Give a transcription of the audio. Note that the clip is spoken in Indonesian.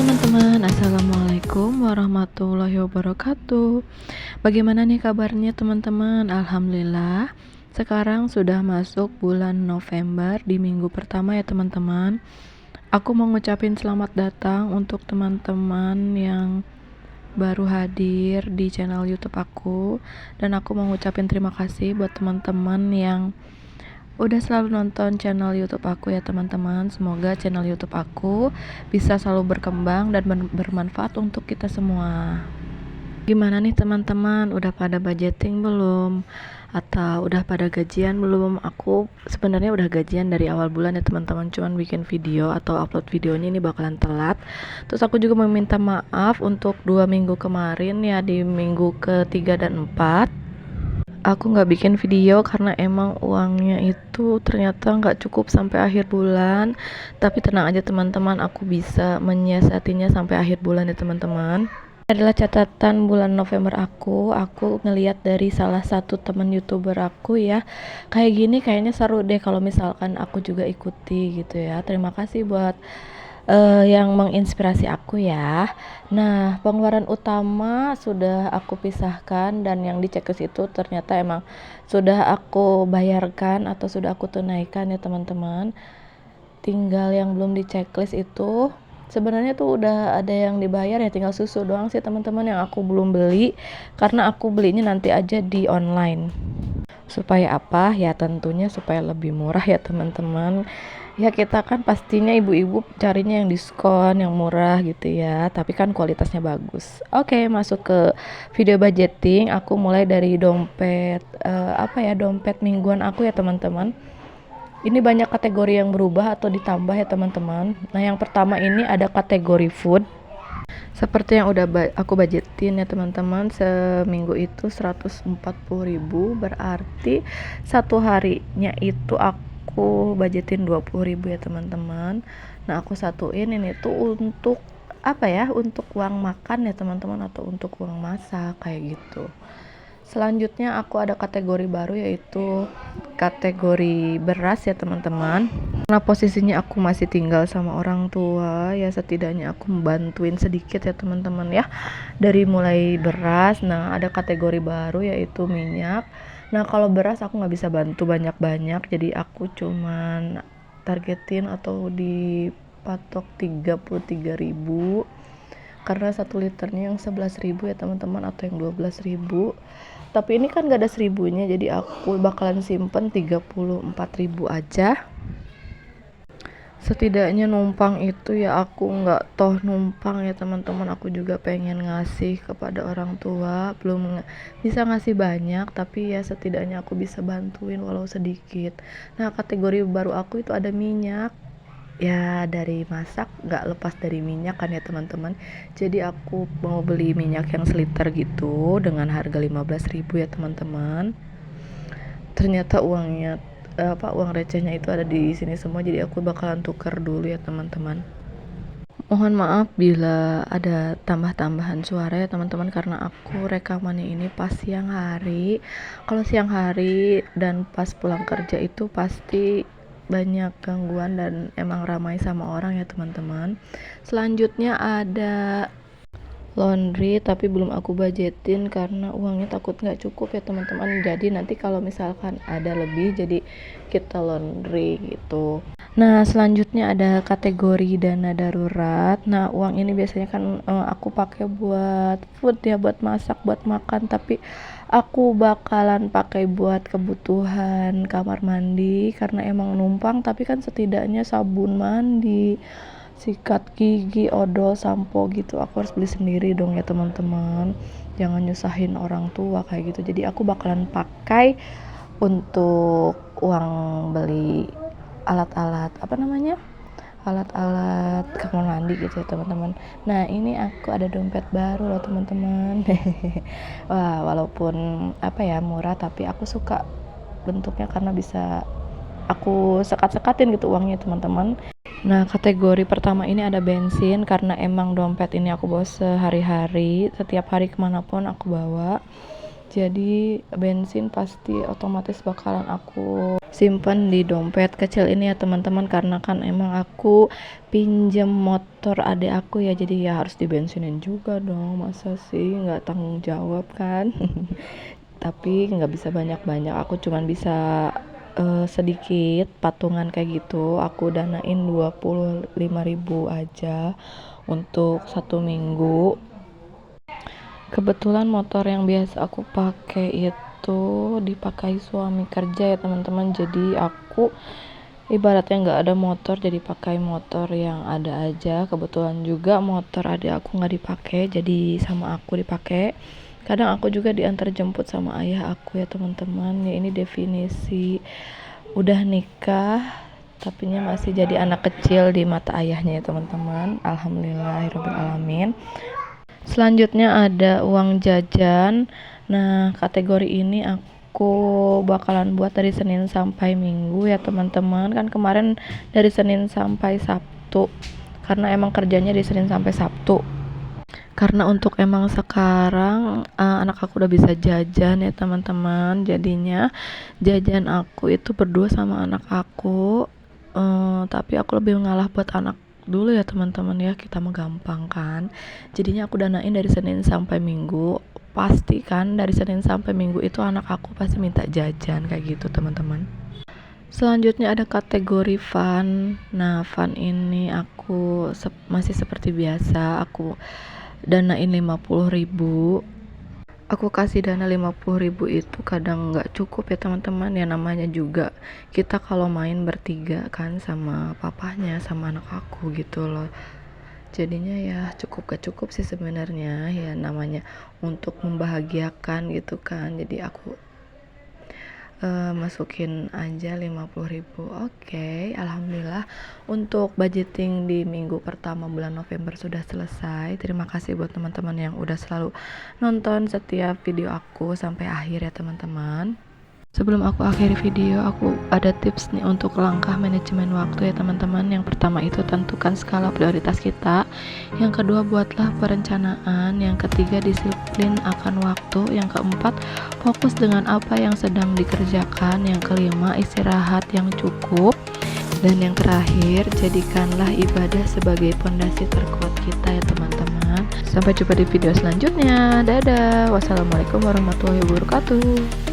teman-teman, Assalamualaikum warahmatullahi wabarakatuh. Bagaimana nih kabarnya teman-teman? Alhamdulillah, sekarang sudah masuk bulan November di minggu pertama ya teman-teman. Aku mau ngucapin selamat datang untuk teman-teman yang baru hadir di channel YouTube aku. Dan aku mau ngucapin terima kasih buat teman-teman yang udah selalu nonton channel YouTube aku ya teman-teman. Semoga channel YouTube aku bisa selalu berkembang dan bermanfaat untuk kita semua. Gimana nih teman-teman, udah pada budgeting belum? Atau udah pada gajian belum? Aku sebenarnya udah gajian dari awal bulan ya teman-teman, cuman bikin video atau upload videonya ini bakalan telat. Terus aku juga meminta maaf untuk 2 minggu kemarin ya, di minggu ketiga dan 4 aku nggak bikin video karena emang uangnya itu ternyata nggak cukup sampai akhir bulan. Tapi tenang aja teman-teman, aku bisa menyiasatinya sampai akhir bulan ya teman-teman. Adalah catatan bulan November aku ngelihat dari salah satu teman YouTuber aku ya, kayak gini kayaknya seru deh kalau misalkan aku juga ikuti gitu ya. Terima kasih buat yang menginspirasi aku ya. Nah, pengeluaran utama sudah aku pisahkan dan yang di checklist itu ternyata emang sudah aku bayarkan atau sudah aku tunaikan ya teman-teman. Tinggal yang belum di checklist itu sebenarnya tuh udah ada yang dibayar ya, tinggal susu doang sih teman-teman yang aku belum beli karena aku belinya nanti aja di online. Supaya apa? Ya tentunya supaya lebih murah ya teman-teman. Ya kita kan pastinya ibu-ibu carinya yang diskon, yang murah gitu ya, tapi kan kualitasnya bagus. Oke, masuk ke video budgeting. Aku mulai dari dompet dompet mingguan aku ya teman-teman. Ini banyak kategori yang berubah atau ditambah ya teman-teman. Nah, yang pertama ini ada kategori food. Seperti yang udah aku budgetin ya teman-teman, seminggu itu 140.000, berarti satu harinya itu aku budgetin 20.000 ya teman-teman. Nah, aku satuin ini tuh untuk untuk uang makan ya teman-teman, atau untuk uang masak kayak gitu. Selanjutnya aku ada kategori baru, yaitu kategori beras ya teman-teman. Karena posisinya aku masih tinggal sama orang tua, ya setidaknya aku membantuin sedikit ya teman-teman ya, dari mulai beras. Nah, ada kategori baru yaitu minyak. Nah, kalau beras aku nggak bisa bantu banyak-banyak, jadi aku cuman targetin atau dipatok 33.000, karena 1 liternya yang 11.000 ya teman-teman, atau yang 12.000. Tapi ini kan gak ada 1.000-nya, jadi aku bakalan simpen 34.000 aja. Setidaknya numpang itu ya, aku nggak toh numpang ya teman-teman, aku juga pengen ngasih kepada orang tua. Belum bisa ngasih banyak, tapi ya setidaknya aku bisa bantuin walau sedikit. Nah, kategori baru aku itu ada minyak. Ya, dari masak nggak lepas dari minyak kan ya teman-teman. Jadi aku mau beli minyak yang seliter gitu dengan harga 15.000 ya teman-teman. Ternyata uang recehnya itu ada di sini semua, jadi aku bakalan tuker dulu ya teman-teman. Mohon maaf bila ada tambah-tambahan suara ya teman-teman, karena aku rekamannya ini pas siang hari. Kalau siang hari dan pas pulang kerja itu pasti banyak gangguan dan emang ramai sama orang ya teman-teman. Selanjutnya ada laundry, tapi belum aku budgetin karena uangnya takut nggak cukup ya teman-teman. Jadi nanti kalau misalkan ada lebih, jadi kita laundry gitu. Nah, selanjutnya ada kategori dana darurat. Nah, uang ini biasanya kan aku pakai buat food ya, buat masak, buat makan, tapi aku bakalan pakai buat kebutuhan kamar mandi karena emang numpang. Tapi kan setidaknya sabun mandi, sikat gigi, odol, sampo gitu aku harus beli sendiri dong ya teman-teman. Jangan nyusahin orang tua kayak gitu. Jadi aku bakalan pakai untuk uang beli alat-alat alat-alat kamar mandi gitu ya teman-teman. Nah, ini aku ada dompet baru loh teman-teman. Wah, walaupun murah, tapi aku suka bentuknya karena bisa aku sekat-sekatin gitu uangnya teman-teman. Nah, kategori pertama ini ada bensin, karena emang dompet ini aku bawa sehari-hari, setiap hari kemanapun aku bawa. Jadi bensin pasti otomatis bakalan aku simpan di dompet kecil ini ya teman-teman, karena kan emang aku pinjem motor adik aku ya, jadi ya harus dibensinin juga dong, masa sih nggak tanggung jawab kan. Tapi nggak bisa banyak-banyak, aku cuman bisa sedikit patungan kayak gitu. Aku danain 25.000 aja untuk 1 minggu. Kebetulan motor yang biasa aku pakai itu dipakai suami kerja ya teman-teman, jadi aku ibaratnya nggak ada motor, jadi pakai motor yang ada aja. Kebetulan juga motor adik aku nggak dipakai, jadi sama aku dipakai. Kadang aku juga diantar jemput sama ayah aku ya teman-teman. Ya ini definisi udah nikah tapinya masih jadi anak kecil di mata ayahnya ya teman-teman. Alhamdulillahirobbilalamin. Selanjutnya ada uang jajan. Nah, kategori ini aku bakalan buat dari Senin sampai Minggu ya teman-teman. Kan kemarin dari Senin sampai Sabtu, karena emang kerjanya di Senin sampai Sabtu. Karena untuk emang sekarang anak aku udah bisa jajan ya teman-teman, jadinya jajan aku itu berdua sama anak aku. Tapi aku lebih ngalah buat anak dulu ya teman-teman ya, kita mah gampang kan. Jadinya aku danain dari Senin sampai Minggu. Pasti kan dari Senin sampai Minggu itu anak aku pasti minta jajan kayak gitu teman-teman. Selanjutnya ada kategori fun. Nah, fun ini aku masih seperti biasa, aku danain 50.000. Aku kasih dana 50.000 itu kadang nggak cukup ya teman-teman, ya namanya juga kita kalau main bertiga kan sama papahnya sama anak aku gitu loh, jadinya ya cukup gak cukup sih sebenarnya, ya namanya untuk membahagiakan gitu kan, jadi aku masukin aja 50.000. Oke, alhamdulillah untuk budgeting di minggu pertama bulan November sudah selesai. Terima kasih buat teman-teman yang udah selalu nonton setiap video aku sampai akhir ya teman-teman. Sebelum aku akhiri video, aku ada tips nih untuk langkah manajemen waktu ya teman-teman. Yang pertama itu tentukan skala prioritas kita. Yang kedua, buatlah perencanaan. Yang ketiga, disiplin akan waktu. Yang keempat, fokus dengan apa yang sedang dikerjakan. Yang kelima, istirahat yang cukup. Dan yang terakhir, jadikanlah ibadah sebagai pondasi terkuat kita ya teman-teman. Sampai jumpa di video selanjutnya. Dadah. Wassalamualaikum warahmatullahi wabarakatuh.